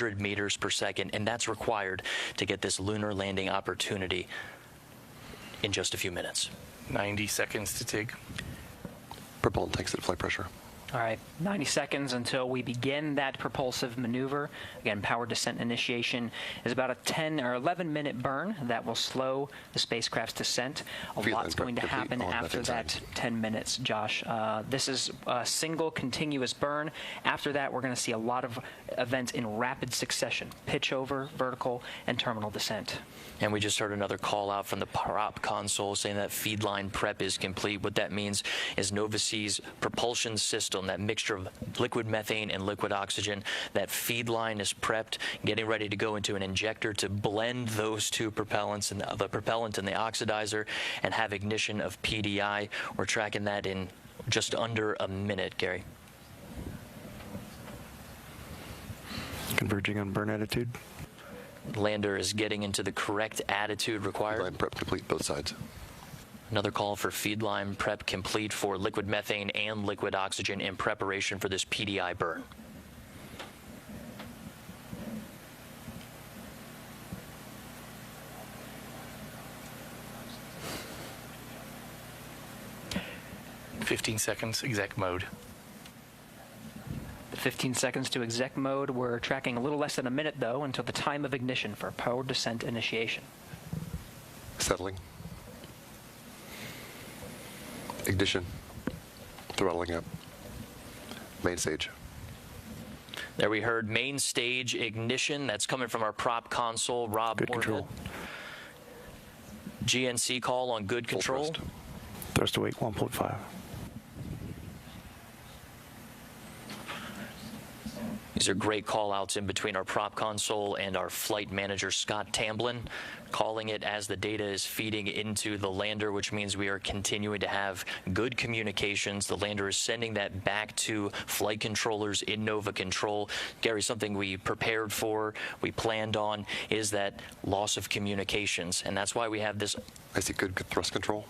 1,800 meters per second, and that's required to get this lunar landing opportunity in just a few minutes. 90 seconds to TIG. Propellant tanks at flight pressure. All right, 90 seconds until we begin that propulsive maneuver. Again, power descent initiation is about a 10 or 11-minute burn that will slow the spacecraft's descent. A lot's going to happen after that 10 minutes, Josh. This is a single continuous burn. After that, we're going to see a lot of events in rapid succession: pitch over, vertical, and terminal descent. And we just heard another call out from the prop console saying that feed line prep is complete. What that means is Nova-C's propulsion system, that mixture of liquid methane and liquid oxygen, that feed line is prepped, getting ready to go into an injector to blend those two propellants, and the propellant and the oxidizer, and have ignition of PDI. We're tracking that in just under a minute, Gary. Converging on burn attitude. Lander is getting into the correct attitude required. Line prep complete, both sides. Another call for feed line prep complete for liquid methane and liquid oxygen in preparation for this PDI burn. "15 seconds, exec mode." 15 seconds to exec mode. We're tracking a little less than a minute, though, until the time of ignition for power descent initiation. Settling. Ignition. Throttling up. Main stage. There we heard main stage ignition. That's coming from our prop console, Rob. Good control. GNC call on good control. Thrust to weight 1.5. These are great call-outs in between our prop console and our flight manager, Scott Tamblin, calling it as the data is feeding into the lander, which means we are continuing to have good communications. The lander is sending that back to flight controllers in Nova Control. Gary, something we prepared for, we planned on, is that loss of communications, and that's why we have this. I see good thrust control.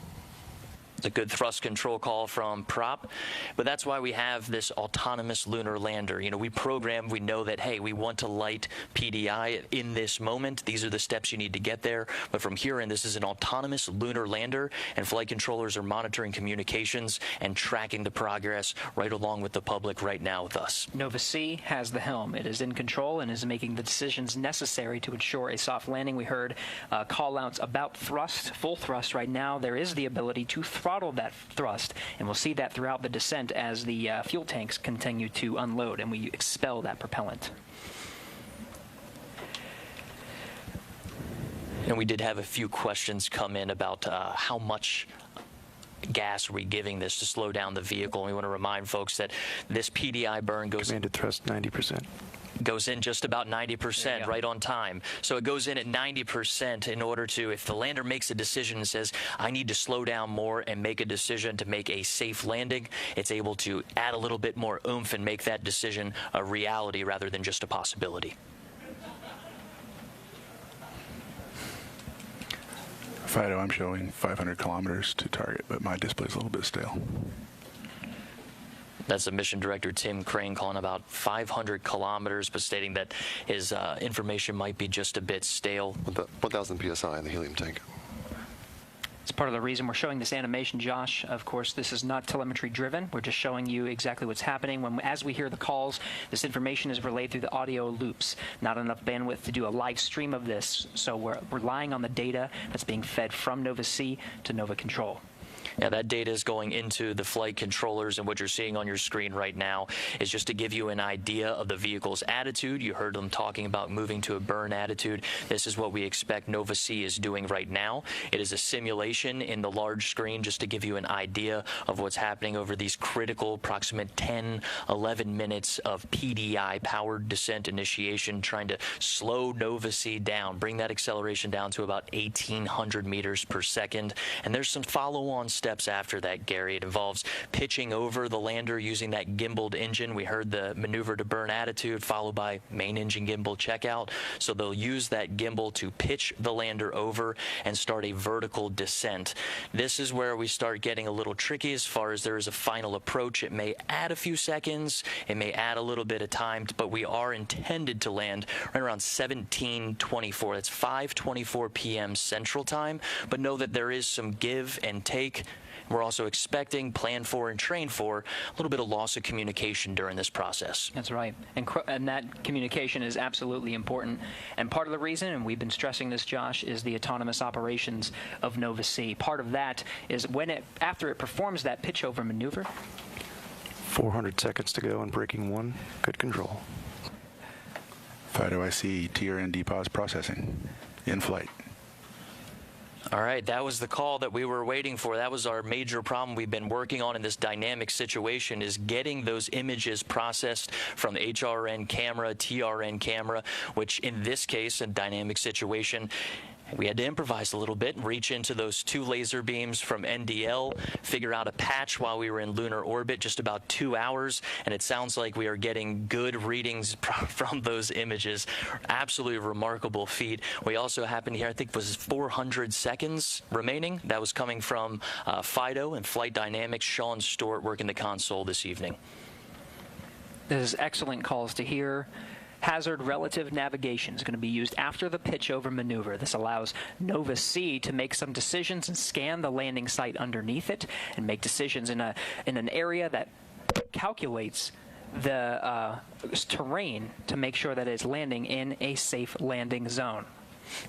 It's a good thrust control call from prop, but that's why we have this autonomous lunar lander. You know, we programmed, we know that, hey, we want to light PDI in this moment. These are the steps you need to get there. But from here in, this is an autonomous lunar lander, and flight controllers are monitoring communications and tracking the progress right along with the public right now with us. Nova-C has the helm. It is in control and is making the decisions necessary to ensure a soft landing. We heard call-outs about thrust, full thrust right now. There is the ability to throttle that thrust, and we'll see that throughout the descent as the fuel tanks continue to unload and we expel that propellant. And we did have a few questions come in about how much gas are we giving this to slow down the vehicle. And we want to remind folks that this PDI burn goes Commanded thrust 90%. Goes in just about 90%, right on time. So it goes in at 90% in order to, if the lander makes a decision and says, I need to slow down more and make a decision to make a safe landing, it's able to add a little bit more oomph and make that decision a reality rather than just a possibility. Fido, I'm showing 500 kilometers to target, but my display's a little bit stale. That's the mission director, Tim Crane, calling about 500 kilometers, but stating that his information might be just a bit stale. 1,000 psi in the helium tank. It's part of the reason we're showing this animation, Josh. Of course, this is not telemetry driven. We're just showing you exactly what's happening. As we hear the calls, this information is relayed through the audio loops. Not enough bandwidth to do a live stream of this, so we're relying on the data that's being fed from Nova-C to Nova Control. Yeah, that data is going into the flight controllers, and what you're seeing on your screen right now is just to give you an idea of the vehicle's attitude. You heard them talking about moving to a burn attitude. This is what we expect Nova-C is doing right now. It is a simulation in the large screen just to give you an idea of what's happening over these critical approximate 10, 11 minutes of PDI, powered descent initiation, trying to slow Nova-C down, bring that acceleration down to about 1,800 meters per second. And there's some follow-on steps after that, Gary. It involves pitching over the lander using that gimbaled engine. We heard the maneuver to burn attitude followed by main engine gimbal checkout. So they'll use that gimbal to pitch the lander over and start a vertical descent. This is where we start getting a little tricky as far as there is a final approach. It may add a few seconds, it may add a little bit of time, but we are intended to land right around 17:24. That's 5:24 p.m. Central Time. But know that there is some give and take. We're also expecting, plan for, and train for a little bit of loss of communication during this process. That's right. And that communication is absolutely important. And part of the reason, and we've been stressing this, Josh, is the autonomous operations of Nova-C. Part of that is after it performs that pitch over maneuver. 400 seconds to go and braking 1. Good control. FIDO, I see TRN depause processing in flight. All right, that was the call that we were waiting for. That was our major problem we've been working on in this dynamic situation, is getting those images processed from the HRN camera, TRN camera, which in this case, a dynamic situation, we had to improvise a little bit and reach into those 2 laser beams from NDL, figure out a patch while we were in lunar orbit, just about 2 hours, and it sounds like we are getting good readings from those images. Absolutely remarkable feat. We also happened here, I think it was 400 seconds remaining. That was coming from FIDO and Flight Dynamics. Sean Stewart working the console this evening. This is excellent calls to hear. Hazard relative navigation is going to be used after the pitch over maneuver. This allows Nova-C to make some decisions and scan the landing site underneath it and make decisions in an area that calculates the terrain to make sure that it's landing in a safe landing zone.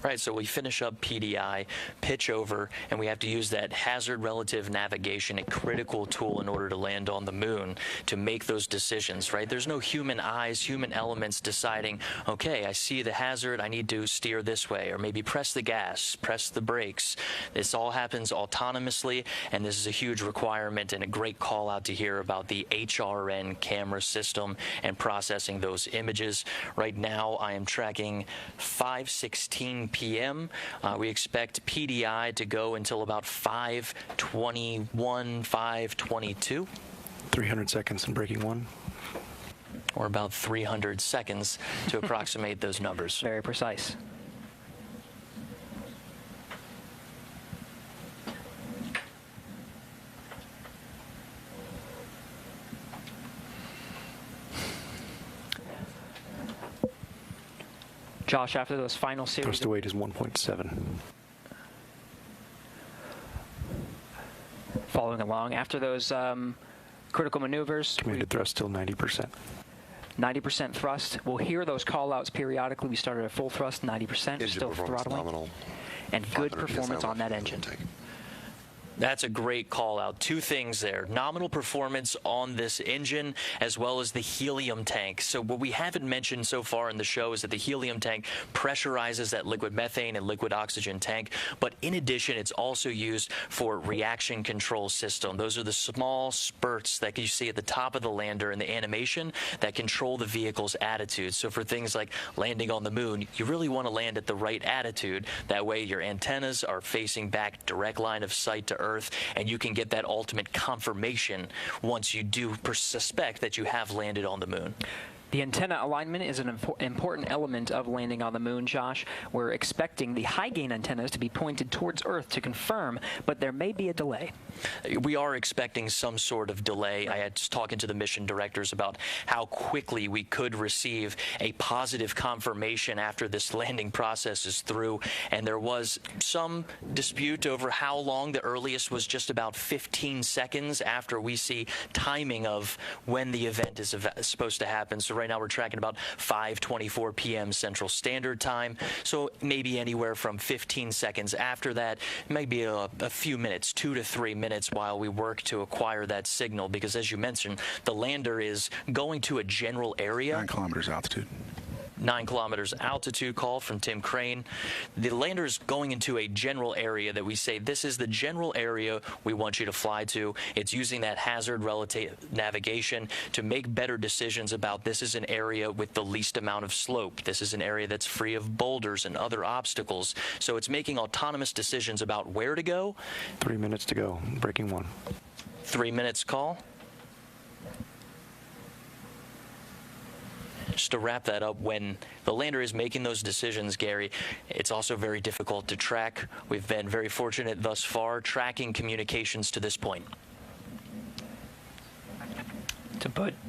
Right, so we finish up PDI, pitch over, and we have to use that hazard relative navigation, a critical tool in order to land on the moon, to make those decisions, right? There's no human eyes, human elements deciding, okay, I see the hazard, I need to steer this way, or maybe press the gas, press the brakes. This all happens autonomously, and this is a huge requirement and a great call out to hear about the HRN camera system and processing those images. Right now, I am tracking 5:16 p.m. We expect PDI to go until about 5:21, 5:22. 300 seconds and braking 1. Or about 300 seconds to approximate those numbers. Very precise. Josh, after those final series... Thrust to weight is 1.7. Following along, after those critical maneuvers... Committed thrust still 90%. 90% thrust. We'll hear those call-outs periodically. We started at full thrust, 90%, Engine still performance throttling. nominal. And good 500 performance PSI on that engine. tank. That's a great call out. 2 things there. Nominal performance on this engine as well as the helium tank. So what we haven't mentioned so far in the show is that the helium tank pressurizes that liquid methane and liquid oxygen tank. But in addition, it's also used for reaction control system. Those are the small spurts that you see at the top of the lander in the animation that control the vehicle's attitude. So for things like landing on the moon, you really want to land at the right attitude. That way your antennas are facing back, direct line of sight to Earth, and you can get that ultimate confirmation once you do suspect that you have landed on the moon. The antenna alignment is an important element of landing on the moon, Josh. We're expecting the high-gain antennas to be pointed towards Earth to confirm, but there may be a delay. We are expecting some sort of delay. I had just talking to the mission directors about how quickly we could receive a positive confirmation after this landing process is through, and there was some dispute over how long. The earliest was just about 15 seconds after we see timing of when the event is supposed to happen. So right now we're tracking about 5:24 p.m. Central Standard Time. So maybe anywhere from 15 seconds after that, maybe a few minutes, 2 to 3 minutes while we work to acquire that signal. Because as you mentioned, the lander is going to a general area. 9 kilometers altitude. 9 kilometers altitude call from Tim Crane. The lander is going into a general area that we say this is the general area we want you to fly to. It's using that hazard relative navigation to make better decisions about this is an area with the least amount of slope. This is an area that's free of boulders and other obstacles. So it's making autonomous decisions about where to go. 3 minutes to go, breaking 1. 3 minutes call. Just to wrap that up, when the lander is making those decisions, Gary, it's also very difficult to track. We've been very fortunate thus far tracking communications to this point.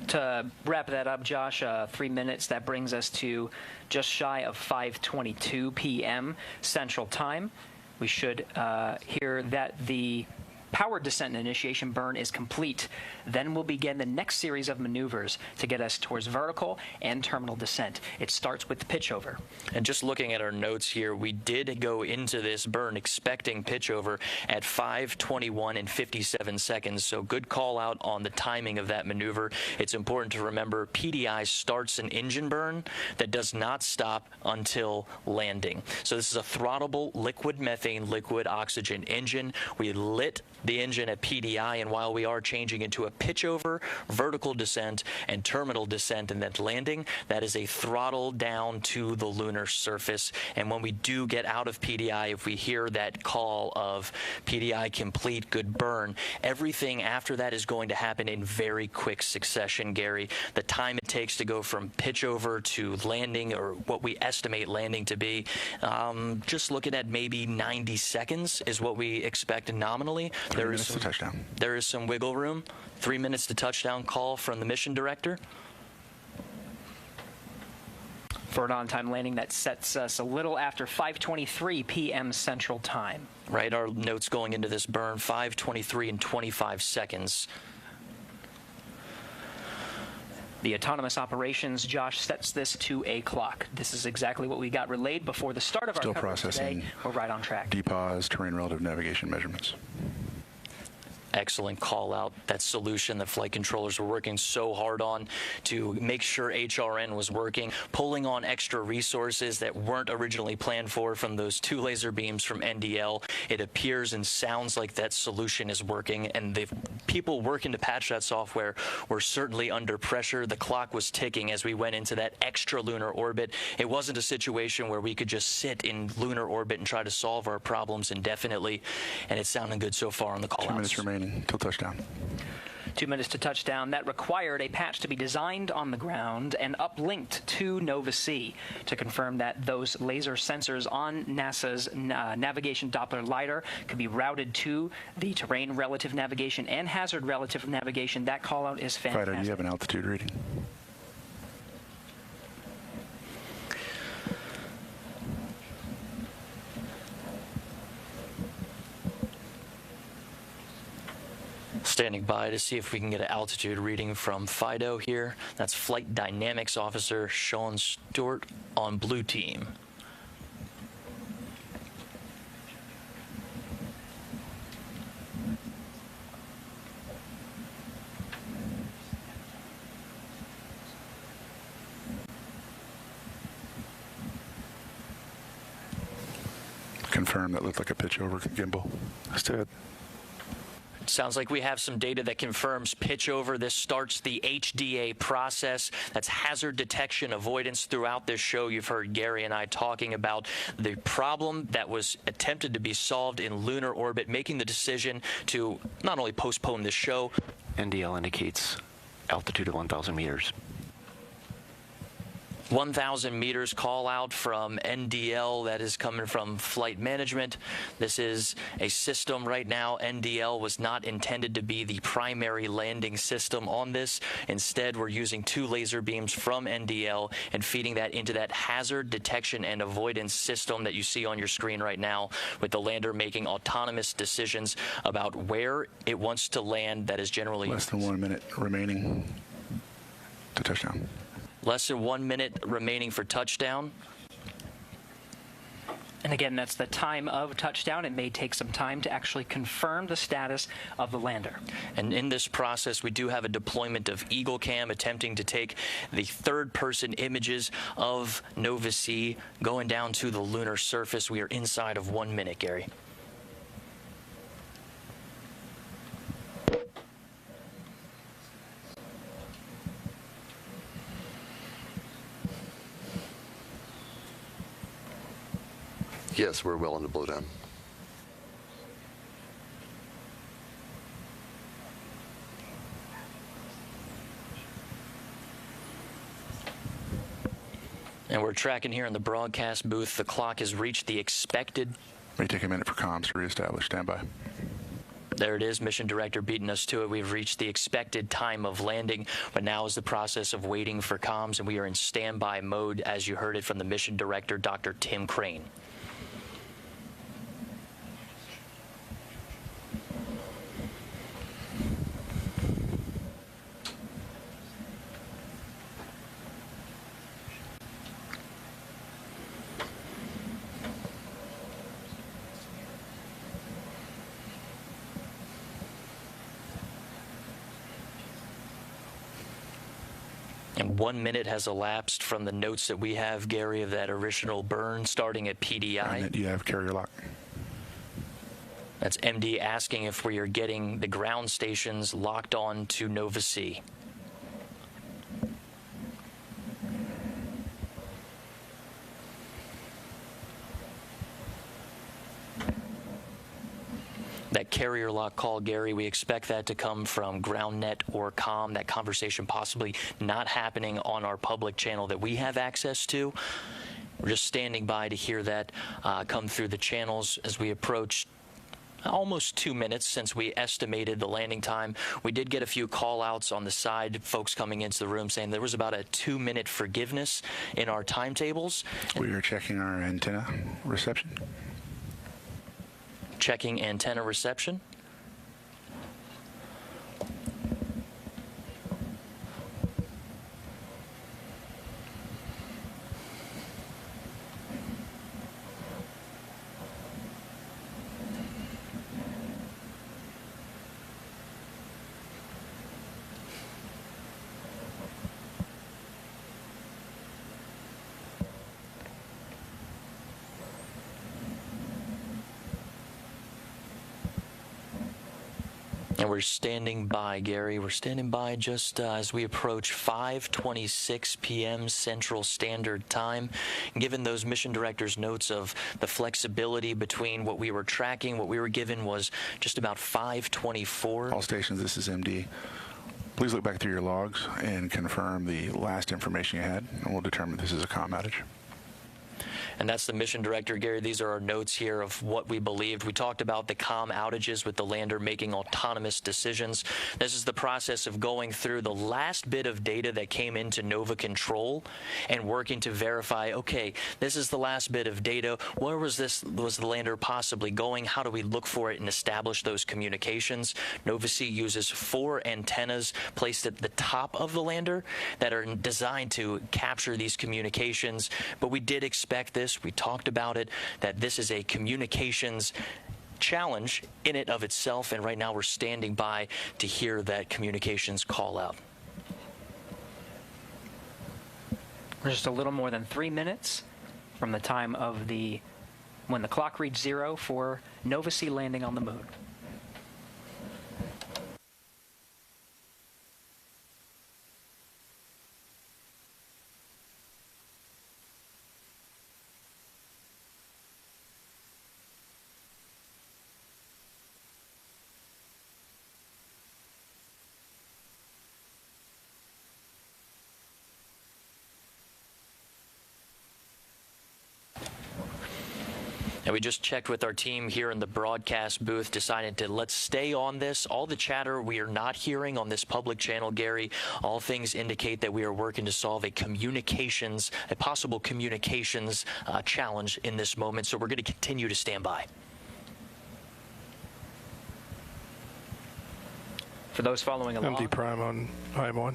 To wrap that up, Josh, 3 minutes, that brings us to just shy of 5:22 p.m. Central Time. We should hear that the power descent and initiation burn is complete. Then we'll begin the next series of maneuvers to get us towards vertical and terminal descent. It starts with the pitch over. And just looking at our notes here, we did go into this burn expecting pitch over at 5:21 and 57 seconds. So good call out on the timing of that maneuver. It's important to remember PDI starts an engine burn that does not stop until landing. So this is a throttleable liquid methane, liquid oxygen engine. We lit the engine at PDI, and while we are changing into a pitch over, vertical descent, and terminal descent and then landing, that is a throttle down to the lunar surface. And when we do get out of PDI, if we hear that call of PDI complete, good burn, everything after that is going to happen in very quick succession, Gary. The time it takes to go from pitch over to landing, or what we estimate landing to be, just looking at maybe 90 seconds is what we expect nominally. 3 minutes to touchdown. There is some wiggle room. 3 minutes to touchdown call from the mission director. For an on-time landing, that sets us a little after 5:23 p.m. Central Time. Right, our notes going into this burn, 5:23 and 25 seconds. The autonomous operations, Josh, sets this to a clock. This is exactly what we got relayed before the start of our Still coverage processing. today. We're right on track. Depause, terrain relative navigation measurements. Excellent call out. That solution that flight controllers were working so hard on to make sure HRN was working, pulling on extra resources that weren't originally planned for from those 2 laser beams from NDL. It appears and sounds like that solution is working, and the people working to patch that software were certainly under pressure. The clock was ticking as we went into that extra lunar orbit. It wasn't a situation where we could just sit in lunar orbit and try to solve our problems indefinitely, and it's sounding good so far on the call outs. 2 minutes remaining till touchdown. 2 minutes to touchdown. That required a patch to be designed on the ground and uplinked to Nova C to confirm that those laser sensors on NASA's navigation Doppler lidar could be routed to the terrain relative navigation and hazard relative navigation. That call out is fantastic. Fido, do you have an altitude reading? Standing by to see if we can get an altitude reading from Fido here. That's Flight Dynamics Officer Sean Stewart on Blue Team. Confirm, that looked like a pitch over gimbal. Let's do it. Sounds like we have some data that confirms pitch over. This starts the HDA process. That's hazard detection avoidance. Throughout this show, you've heard Gary and I talking about the problem that was attempted to be solved in lunar orbit, making the decision to not only postpone this show. NDL indicates altitude of 1,000 meters. 1,000 meters call out from NDL. That is coming from flight management. This is a system right now. NDL was not intended to be the primary landing system on this. Instead, we're using 2 laser beams from NDL and feeding that into that hazard detection and avoidance system that you see on your screen right now, with the lander making autonomous decisions about where it wants to land. That is generally Less than 1 minute remaining to touchdown. Less than 1 minute remaining for touchdown. And again, that's the time of touchdown. It may take some time to actually confirm the status of the lander. And in this process, we do have a deployment of Eagle Cam attempting to take the third-person images of Nova C going down to the lunar surface. We are inside of 1 minute, Gary. Yes, we're well into blowdown. And we're tracking here in the broadcast booth. The clock has reached the expected. May take a minute for comms to reestablish standby. There it is, mission director beating us to it. We've reached the expected time of landing, but now is the process of waiting for comms, and we are in standby mode, as you heard it from the mission director, Dr. Tim Crane. And 1 minute has elapsed from the notes that we have, Gary, of that original burn starting at PDI. And you have carrier lock. That's MD asking if we are getting the ground stations locked on to Nova C. That carrier lock call, Gary, we expect that to come from GroundNet or COM. That conversation possibly not happening on our public channel that we have access to. We're just standing by to hear that come through the channels as we approach almost 2 minutes since we estimated the landing time. We did get a few call-outs on the side, folks coming into the room saying there was about a 2-minute forgiveness in our timetables. We are checking our antenna reception. Checking antenna reception. And we're standing by, Gary. We're standing by just as we approach 5:26 p.m. Central Standard Time. Given those mission directors' notes of the flexibility between what we were tracking, what we were given was just about 5:24. All stations, this is MD. Please look back through your logs and confirm the last information you had, and we'll determine this is a comm outage. And that's the mission director, Gary. These are our notes here of what we believed. We talked about the comm outages with the lander making autonomous decisions. This is the process of going through the last bit of data that came into Nova Control and working to verify, okay, this is the last bit of data. Where was the lander possibly going? How do we look for it and establish those communications? Nova C uses 4 antennas placed at the top of the lander that are designed to capture these communications. But we did expect this. We talked about it, that this is a communications challenge in it of itself, and right now we're standing by to hear that communications call out. We're just a little more than 3 minutes from the time of when the clock reached 0 for Nova C landing on the moon. And we just checked with our team here in the broadcast booth, decided to let's stay on this. All the chatter we are not hearing on this public channel, Gary, all things indicate that we are working to solve a possible communications challenge in this moment. So we're going to continue to stand by. For those following along. MD Prime on IM1.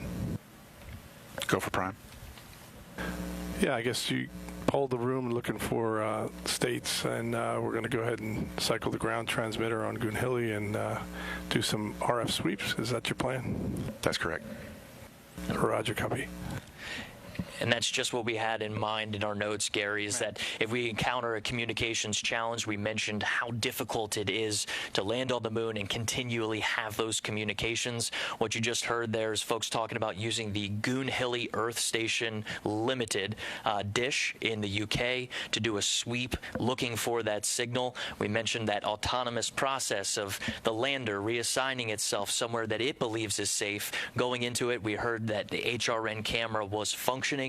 Go for prime. Yeah, I guess you all the room looking for states, and we're going to go ahead and cycle the ground transmitter on Goonhilly and do some RF sweeps. Is that your plan? That's correct. Roger, copy. And that's just what we had in mind in our notes, Gary, is that if we encounter a communications challenge, we mentioned how difficult it is to land on the moon and continually have those communications. What you just heard there is folks talking about using the Goonhilly Earth Station Limited dish in the UK to do a sweep looking for that signal. We mentioned that autonomous process of the lander reassigning itself somewhere that it believes is safe. Going into it, we heard that the HRN camera was functioning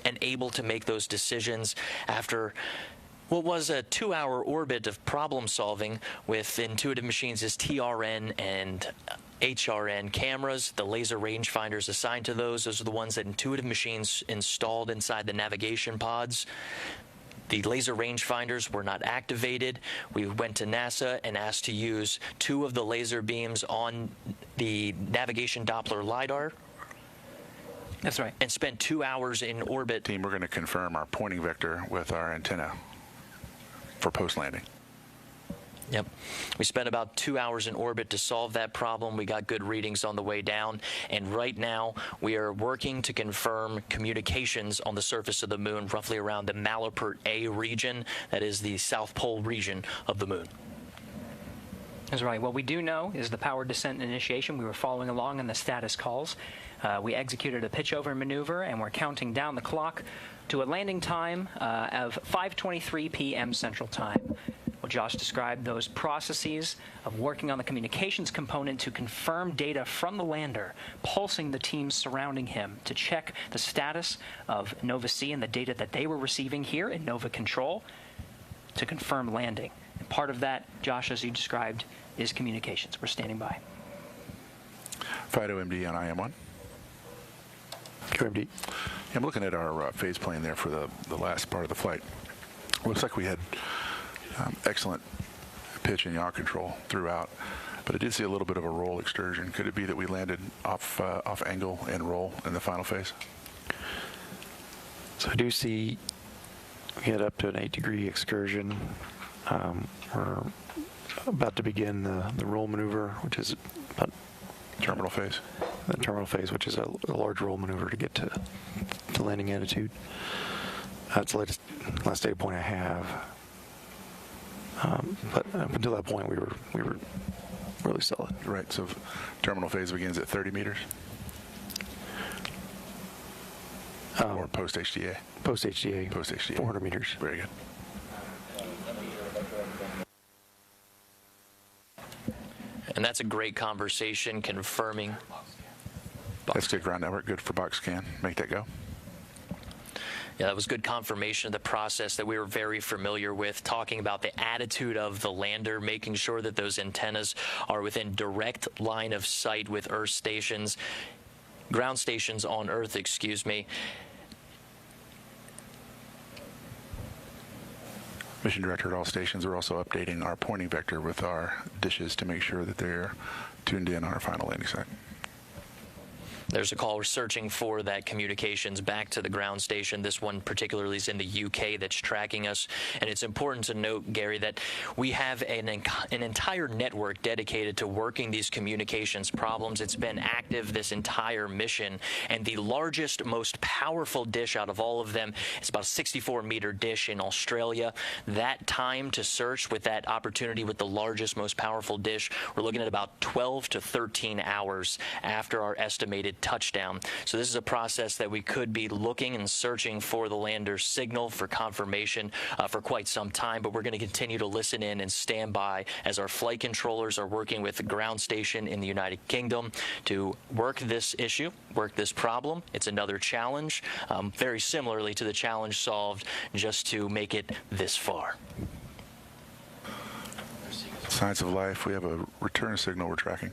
and able to make those decisions after what was a 2-hour orbit of problem solving with Intuitive Machines' TRN and HRN cameras. The laser rangefinders assigned to those are the ones that Intuitive Machines installed inside the navigation pods. The laser rangefinders were not activated. We went to NASA and asked to use 2 of the laser beams on the navigation Doppler LiDAR. That's right. And spent 2 hours in orbit. Team, we're going to confirm our pointing vector with our antenna for post-landing. Yep. We spent about 2 hours in orbit to solve that problem. We got good readings on the way down. And right now, we are working to confirm communications on the surface of the moon, roughly around the Malapert A region. That is the South Pole region of the moon. That's right. What we do know is the power descent initiation. We were following along in the status calls. We executed a pitch-over maneuver, and we're counting down the clock to a landing time of 5:23 p.m. Central Time. Well, Josh described those processes of working on the communications component to confirm data from the lander, pulsing the teams surrounding him to check the status of Nova C and the data that they were receiving here in Nova Control to confirm landing. And part of that, Josh, as you described, is communications. We're standing by. FIDO MD on IM1. QMD. I'm looking at our phase plane there for the last part of the flight. Looks like we had excellent pitch and yaw control throughout, but I did see a little bit of a roll excursion. Could it be that we landed off angle and roll in the final phase? So I do see we had up to an 8-degree excursion. We're about to begin the roll maneuver, which is about terminal phase. The terminal phase, which is a large roll maneuver to get to landing attitude. That's the last data point I have. But up until that point, we were really solid. Right. So terminal phase begins at 30 meters. Or post HDA. Post HDA. Post HDA. 400 meters. Very good. And that's a great conversation confirming. That's good ground network. Good for box scan. Make that go. Yeah, that was good confirmation of the process that we were very familiar with, talking about the attitude of the lander, making sure that those antennas are within direct line of sight with Earth stations, ground stations on Earth, excuse me. Mission director at all stations are also updating our pointing vector with our dishes to make sure that they're tuned in on our final landing site. There's a call. We're searching for that communications back to the ground station. This one particularly is in the UK that's tracking us. And it's important to note, Gary, that we have an entire network dedicated to working these communications problems. It's been active this entire mission. And the largest, most powerful dish out of all of them is about a 64-meter dish in Australia. That time to search with that opportunity with the largest, most powerful dish, we're looking at about 12 to 13 hours after our estimated touchdown. So this is a process that we could be looking and searching for the lander's signal for confirmation for quite some time, but we're going to continue to listen in and stand by as our flight controllers are working with the ground station in the United Kingdom to work this issue, work this problem. It's another challenge, very similarly to the challenge solved just to make it this far. Science of life, we have a return signal we're tracking.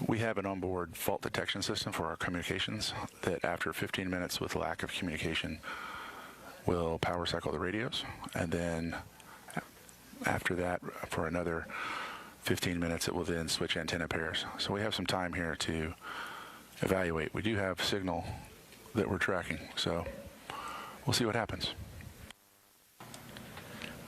We have an onboard fault detection system for our communications that after 15 minutes with lack of communication will power cycle the radios, and then after that for another 15 minutes it will then switch antenna pairs. So we have some time here to evaluate. We do have signal that we're tracking, so we'll see what happens.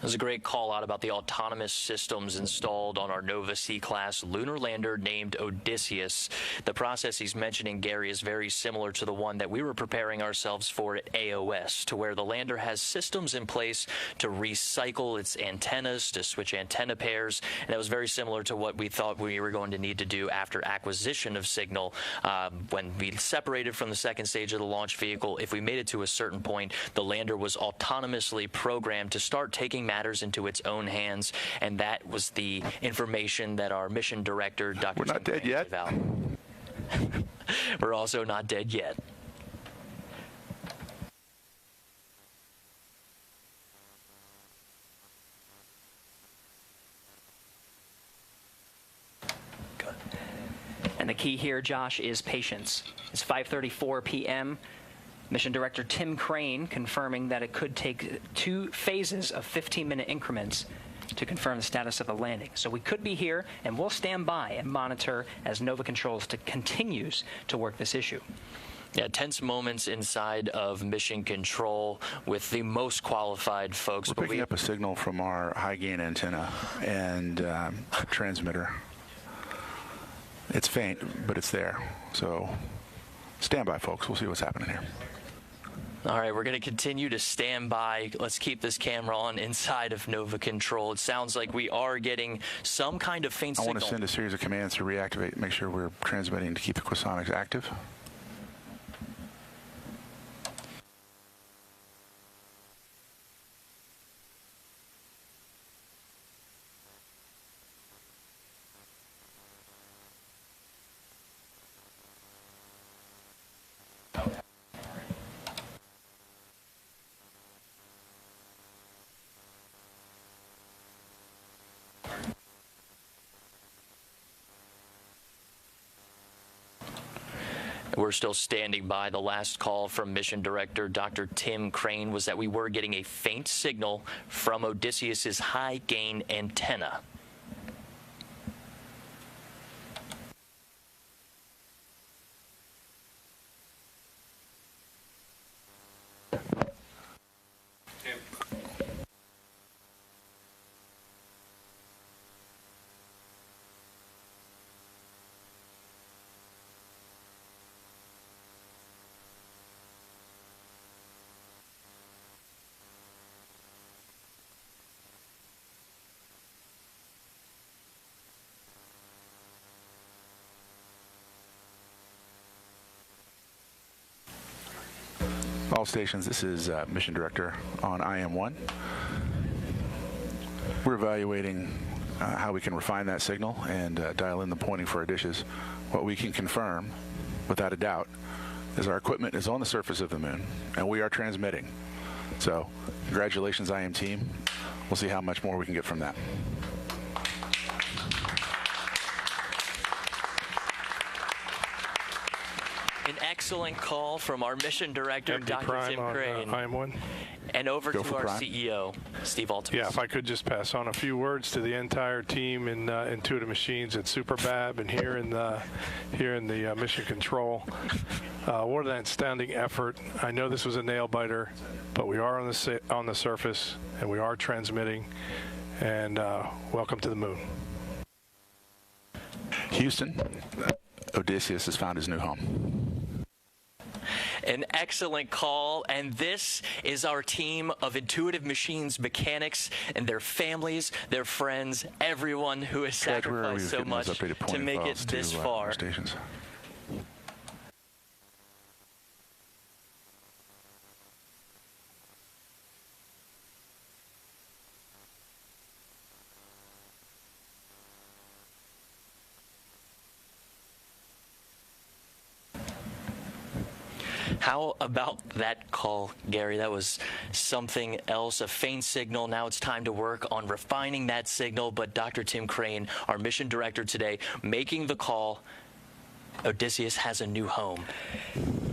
There's a great call out about the autonomous systems installed on our Nova C-class lunar lander named Odysseus. The process he's mentioning, Gary, is very similar to the one that we were preparing ourselves for at AOS, to where the lander has systems in place to recycle its antennas, to switch antenna pairs, and that was very similar to what we thought we were going to need to do after acquisition of signal. When we separated from the second stage of the launch vehicle, if we made it to a certain point, the lander was autonomously programmed to start taking matters into its own hands, and that was the information that our mission director, Dr. We're not Tim dead Crane, yet. gave out. We're also not dead yet. And the key here, Josh, is patience. It's 5:34 p.m. Mission Director Tim Crane confirming that it could take 2 phases of 15-minute increments to confirm the status of the landing. So we could be here, and we'll stand by and monitor as Nova Controls continues to work this issue. Yeah, tense moments inside of Mission Control with the most qualified folks. We're picking up a signal from our high-gain antenna and transmitter. It's faint, but it's there. So stand by, folks. We'll see what's happening here. All right, we're going to continue to stand by. Let's keep this camera on inside of Nova Control. It sounds like we are getting some kind of faint signal. I want to send a series of commands to reactivate, make sure we're transmitting to keep the Quasonics active. We're still standing by. The last call from Mission Director Dr. Tim Crane was that we were getting a faint signal from Odysseus's high-gain antenna. All stations, this is Mission Director on IM1. We're evaluating how we can refine that signal and dial in the pointing for our dishes. What we can confirm, without a doubt, is our equipment is on the surface of the moon, and we are transmitting. So, congratulations, IM team. We'll see how much more we can get from that. An excellent call from our Mission Director, MD Dr. Prime Tim on Crane. IM1. And over Go to for our Prime. CEO, Steve Altimus. Yeah, if I could just pass on a few words to the entire team in Intuitive Machines at Superbab and here in the Mission Control. What an outstanding effort. I know this was a nail biter, but we are on the surface and we are transmitting. And welcome to the moon. Houston, Odysseus has found his new home. An excellent call, and this is our team of Intuitive Machines mechanics and their families, their friends, everyone who has Chad, where are we sacrificed so getting those much updated to pointing make it files this to, far. our stations? How about that call, Gary? That was something else, a faint signal. Now it's time to work on refining that signal. But Dr. Tim Crane, our mission director today, making the call Odysseus has a new home.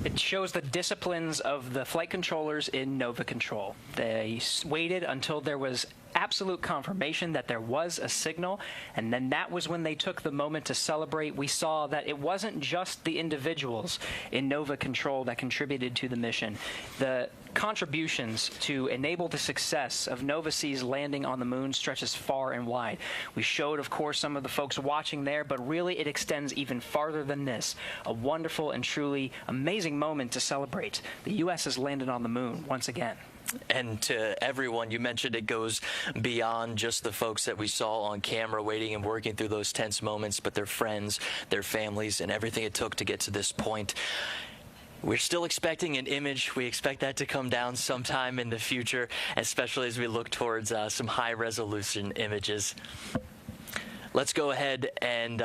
It shows the disciplines of the flight controllers in Nova Control. They waited until there was absolute confirmation that there was a signal, and then that was when they took the moment to celebrate. We saw that it wasn't just the individuals in Nova Control that contributed to the mission. The contributions to enable the success of Nova C's landing on the moon stretches far and wide. We showed, of course, some of the folks watching there, but really it extends even farther than this. A wonderful and truly amazing moment to celebrate. The U.S. has landed on the moon once again. And to everyone, you mentioned it goes beyond just the folks that we saw on camera waiting and working through those tense moments, but their friends, their families, and everything it took to get to this point. We're still expecting an image. We expect that to come down sometime in the future, especially as we look towards some high-resolution images. Let's go ahead and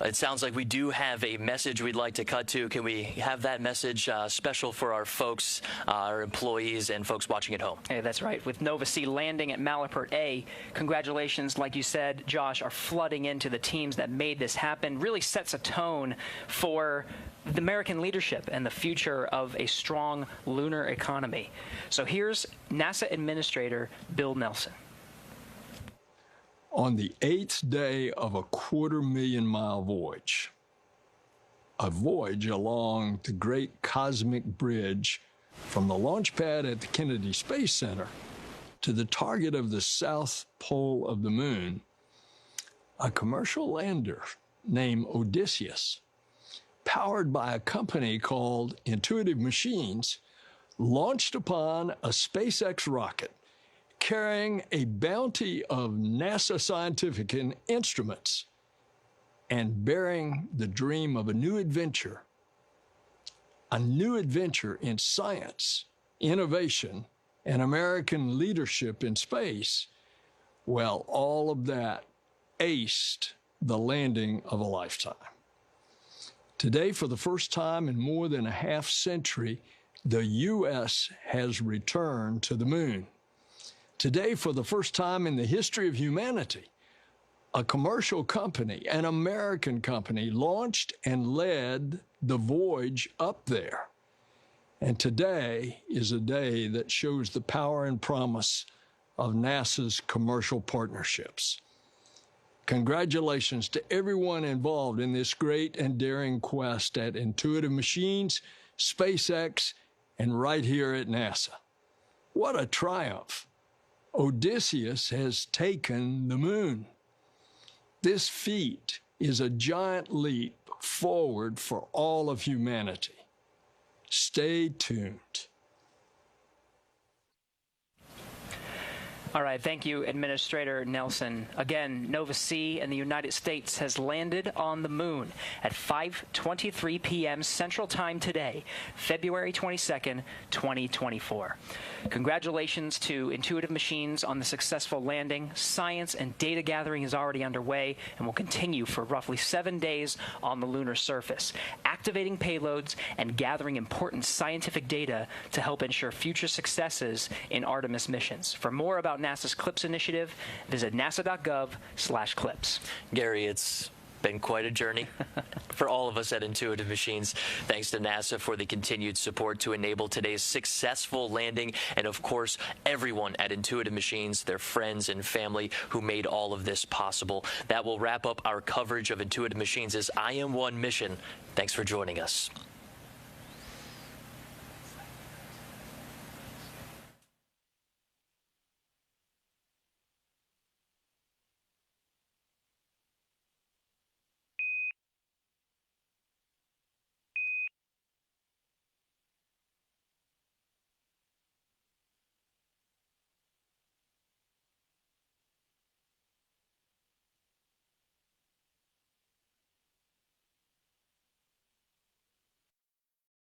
it sounds like we do have a message we'd like to cut to. Can we have that message special for our folks, our employees, and folks watching at home? Hey, that's right. With Nova C landing at Malapert A, congratulations, like you said, Josh, are flooding into the teams that made this happen. Really sets a tone for the American leadership and the future of a strong lunar economy. So here's NASA Administrator Bill Nelson. On the 8th day of a 250,000-mile voyage, a voyage along the Great Cosmic Bridge from the launch pad at the Kennedy Space Center to the target of the south pole of the moon, a commercial lander named Odysseus, powered by a company called Intuitive Machines, launched upon a SpaceX rocket carrying a bounty of NASA scientific instruments and bearing the dream of a new adventure in science, innovation, and American leadership in space. Well, all of that aced the landing of a lifetime. Today, for the first time in more than a half century, the U.S. has returned to the moon. Today, for the first time in the history of humanity, a commercial company, an American company, launched and led the voyage up there. And today is a day that shows the power and promise of NASA's commercial partnerships. Congratulations to everyone involved in this great and daring quest at Intuitive Machines, SpaceX, and right here at NASA. What a triumph! Odysseus has taken the moon. This feat is a giant leap forward for all of humanity. Stay tuned. All right, thank you, Administrator Nelson. Again, Nova C and the United States has landed on the moon at 5:23 p.m. Central Time today, February 22nd, 2024. Congratulations to Intuitive Machines on the successful landing. Science and data gathering is already underway and will continue for roughly 7 days on the lunar surface, activating payloads and gathering important scientific data to help ensure future successes in Artemis missions. For more about NASA's CLIPS initiative, visit nasa.gov/CLIPS. Gary, it's been quite a journey for all of us at Intuitive Machines. Thanks to NASA for the continued support to enable today's successful landing, and of course, everyone at Intuitive Machines, their friends and family who made all of this possible. That will wrap up our coverage of Intuitive Machines' IM-1 mission. Thanks for joining us.